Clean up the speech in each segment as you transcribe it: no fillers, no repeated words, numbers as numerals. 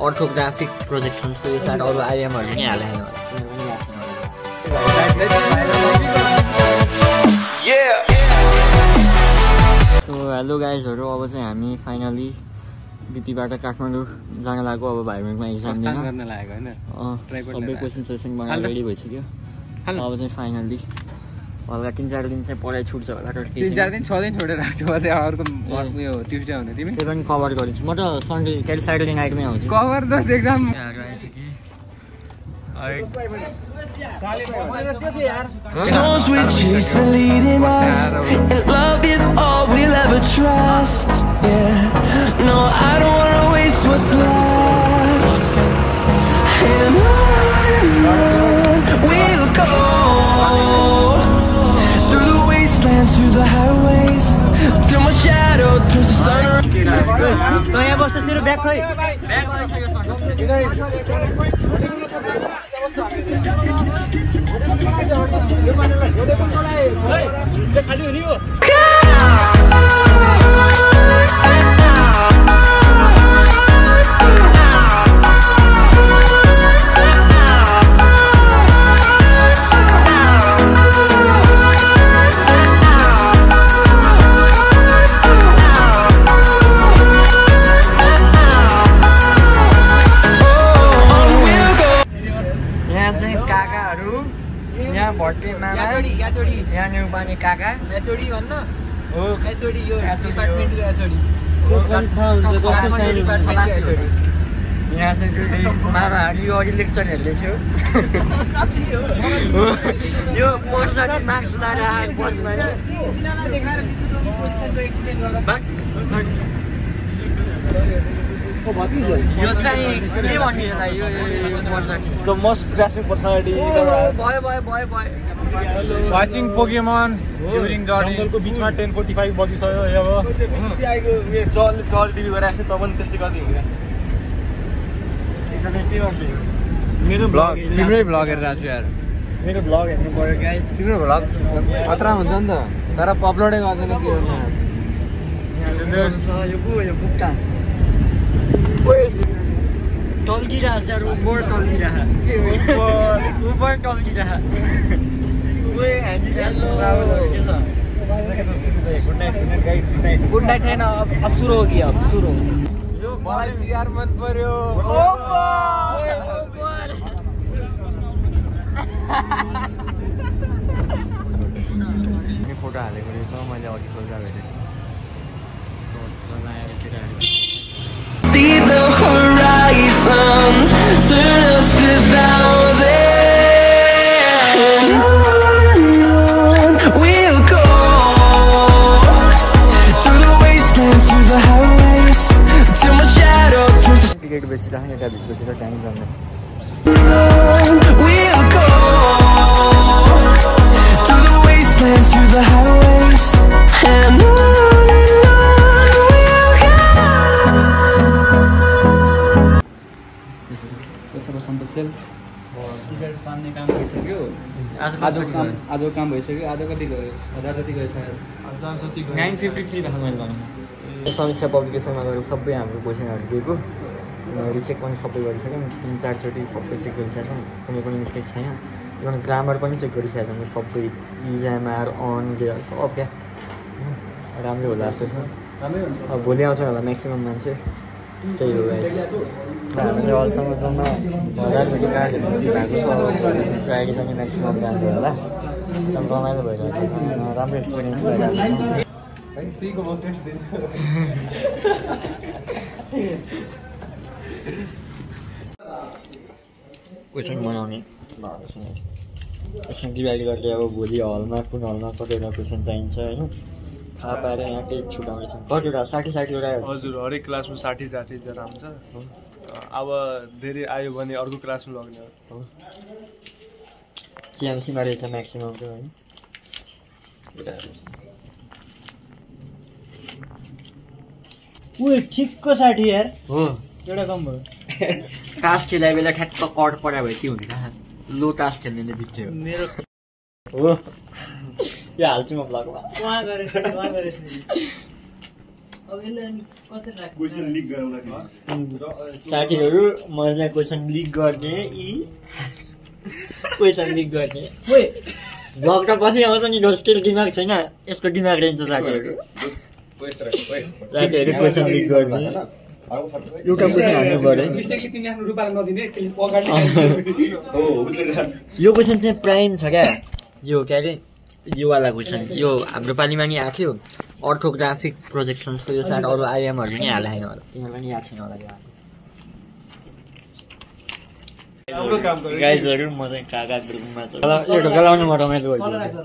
orthographic projections को यो साथ अरु आइएमहरु नि हालेन होला So hello guys हरु अब चाहिँ हामी फाइनली बीपीबाट काठमाडौँ जान लागेको अब भाइबेङमा एक्जाम दिन गर्न लागेको हैन सबै क्वेशन सेसन बनाएर रेडी भइसक्यो अब चाहिँ फाइनली हल्का 3-4 दिन चाहिँ पढाइ छुट्छ होला 3-4 दिन 6 दिन छोडेर राख्छु अब त्यो अर्को उयो ट्युसडे हुने तिमी त्यो पनि कभर गरिन्छु म त सन्डे स्याटरडे नाइटमै आउँछु कभर त exam Storms we chase are leading us, and love is all we'll ever trust. Yeah, no, I don't wanna waste what's left. And on we'll go, through the wastelands, through the highways, till my shadow turns to sun. तो यहाँ बस्छ तेरो bag खै bag आइसक्यो खाली हुने हो भट्टे मामा यहाँ न्युपानी काका एचओडी भन्न हो एचओडी यो डिपार्टमेन्टको एचओडी यहाँ चाहिँ मामाहरू यो अघि लेक्चरहरू लेख्यो यो पर्सनली मार्क्स लगाएर यो चाहिँ के भन्ने होला यो the most dressing personality watching Pokemon during journey जङ्गलको बिचमा 10:45 बजिसक्यो अब चल टिभी गराएको छ त पनि त्यस्तै गर्दै हिँडिरहेको मेरो ब्लग तिम्रै ब्लग हेरिरहेको छु यार मेरो ब्लग हेर्नु पर्यो गाइस तिम्रो ब्लग खतरा हुन्छ नि त तर अपलोडै गर्दैन के गर्नु यो बुक्का टल्किरहेछ ऊपर टल्किरहेछ ऊपर टल्किरहेछ गुड नाइट हैन अब सुरु हो गया अब सुरु यो मलाई सिआर मन पर्यो फोटो हालेको रहेछ मैले अघि खोल्दा भेटेँ See the horizon, turn us to thousands. On we'll go, through the wastelands, through the highways, till my shadow turns to ticket बेचिराख्ने यता भित्रतिर टाइम जान्न on we'll go, through the wastelands, through the highways, and on we'll ticket पाल्ने काम भइसक्यो आजको काम भइसक्यो आज कति गयो 1000 जति गयो सायद 953 राख्नु मैले भन्नु समीक्षा पब्लिकेसनमा गएर सबै हाम्रो क्वेसनहरू दिएको रिचेक पनि सबै गरिसक्यौँ 3-4 चोटि सबै चेक गरिसकेछौँ कुनै पनि मिस्टेक छैन इभन ग्रामर पनि चेक गरिसकेछौँ सबै इजएमआर अन डेयर सब क्या राम्रै होला जस्तो छ अब भोलि आउँछ होला म्याक्सिमम् मान्छे त्यही हो गाइस हामीले अहिलेसम्म जम्मा 1000 जति कार्डहरू भएको छ अहिले चाहिँ म्याक्सिमम् जान्छ होला एकदम रमाइलो भइरहेको छ राम्रो एक्सपिरियन्स भइरहेको छ क्वेसन बनाउने क्वेसन डिभाइड गर्दै अब भोलि हलमा कुन हलमा कतिवटा क्वेसन चाहिन्छ होइन थाहा पाएर यहाँ केही छुट्याउँदैछौँ कतिवटा 60-60वटा हजुर हरेक क्लासमा 60 जना हुन्छ अब धेरै आयो भने अर्को क्लासमा लग्ने हो केएमसीमा रहेछ म्याक्सिमम् चाहिँ होइन ठिकको 60 यार हो एउटा कम भयो तास खेल्दा बेला ठ्याक्क कट परा भए के हुन्छ लो तास खेल्ने जित्थ्यो मेरो हो यो हाल्छु म ब्लगमा वहाँ गरेछ साथीहरू मैले चाहिँ क्वेसन लिक गर्ने क्वेसन लिक गर्ने भ्लग त पछि आउँछ नि दोस्त तेरो दिमाग छैन यसको दिमाग रहन्छ साथीहरू क्वेसन लिक गर्ने एउटा क्वेसन हाल्नु पर्यो यो क्वेसन चाहिँ प्राइम छ क्या यो के अरे योवाला क्वेसन यो हाम्रो पालिमा नि आएको थियो अर्थोग्राफिक प्रोजेक्सन्सको यो सायद अरू आइएमहरूले नि हालेको छैन होला तिनीहरूलाई नि याद छैन होला गाइजहरू म चाहिँ काका ग्रुपमा छ एउटा गलाउनु म रमाइलो गरिदिन्छु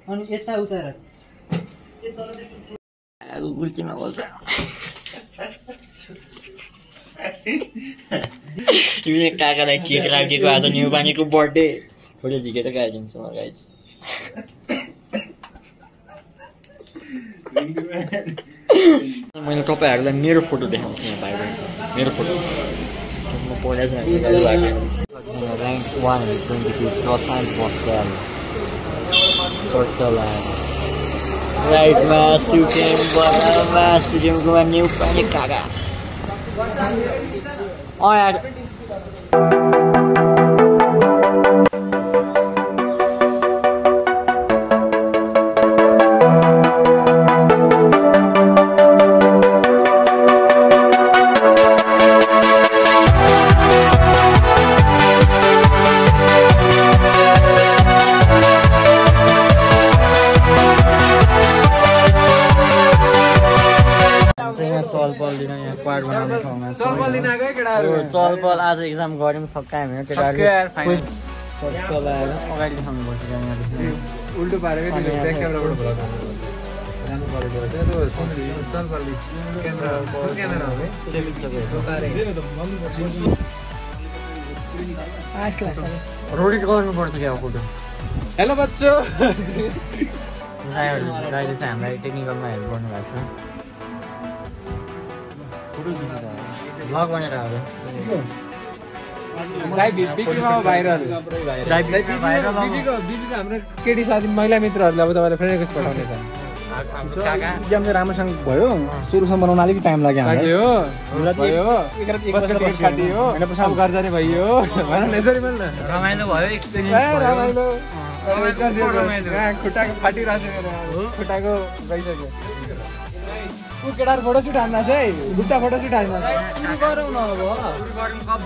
अनि यता उता गुल्चीमा बोल्छ तिमीले काकालाई केक राखेको आज न्युपानीको बर्थडे थोरै झिकेर गाइदिन्छु म गाइज मैले तपाईँहरूलाई मेरो फोटो देखाउँछु यहाँ बाहिर मेरो फोटो म पहिला चाहिँ ऱ्याङ्क 123 प्रशान्त बस्याल सर्कल राइटमा स्टुडेन्ट बराबरमा स्टुडेन्टको न्युपानी काका यार चलपल आज एक्जाम गऱ्यौँ सक्का हामी केटाहरूले अगाडि देखाउनुपर्छ उल्टो पारेको रोडिट गर्नुपर्छ क्या फोटो हेलो बच्चो दाइले चाहिँ हामीलाई टेक्निकलमा हेल्प गर्नुभएको छ भ्लग बनेर आउँछ हाम्रो केटी साथी महिला मित्रहरूले अब तपाईँले फ्रेन्ड रिक्वेस्ट पठाउनेछ इक्जाम चाहिँ राम्रोसँग भयो सुरुसम्म बनाउन अलिकति टाइम लाग्यो रमाइलो भयो खुट्टाको फाटिरहेको खुट्टाको गइसक्यो केटाहरू फोटोसुट हान्दा चाहिँ खुट्टा फोटोसुट हान्दा गरौँ न अब